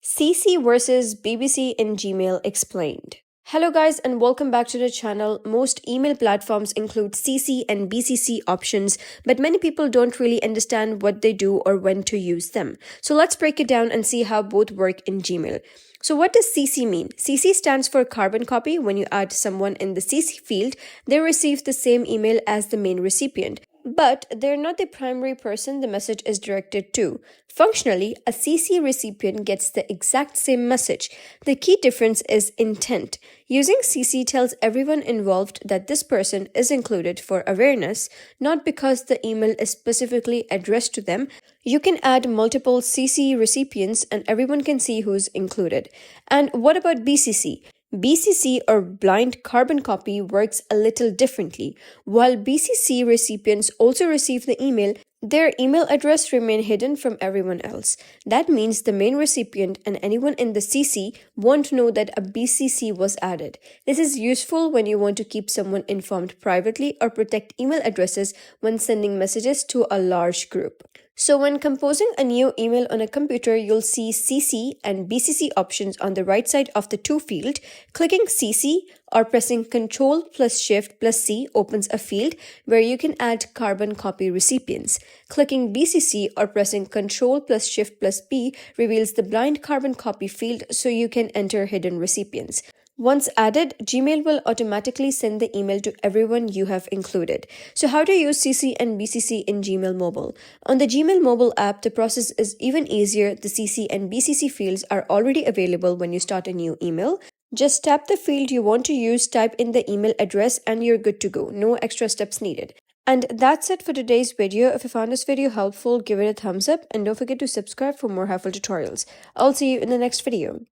CC versus BBC in Gmail explained. Hello guys and welcome back to the channel. Most email platforms include CC and BCC options, but many people don't really understand what they do or when to use them. So let's break it down and see how both work in Gmail. So what does CC mean? CC stands for carbon copy. When you add someone in the CC field, they receive the same email as the main recipient. But they're not the primary person the message is directed to. Functionally, a CC recipient gets the exact same message. The key difference is intent. Using CC tells everyone involved that this person is included for awareness, not because the email is specifically addressed to them. You can add multiple CC recipients and everyone can see who's included. And what about BCC? BCC or blind carbon copy works a little differently. While BCC recipients also receive the email, their email address remain hidden from everyone else. That means the main recipient and anyone in the CC won't know that a BCC was added. This is useful when you want to keep someone informed privately or protect email addresses when sending messages to a large group. So when composing a new email on a computer, you'll see CC and BCC options on the right side of the to field. Clicking CC or pressing Ctrl plus Shift plus C opens a field where you can add carbon copy recipients. Clicking BCC or pressing Ctrl plus Shift plus P reveals the blind carbon copy field so you can enter hidden recipients. Once added, Gmail will automatically send the email to everyone you have included. So how to use CC and BCC in Gmail Mobile? On the Gmail Mobile app, the process is even easier. The CC and BCC fields are already available when you start a new email. Just tap the field you want to use, type in the email address, and you're good to go. No extra steps needed. And that's it for today's video. If you found this video helpful, give it a thumbs up and don't forget to subscribe for more helpful tutorials. I'll see you in the next video.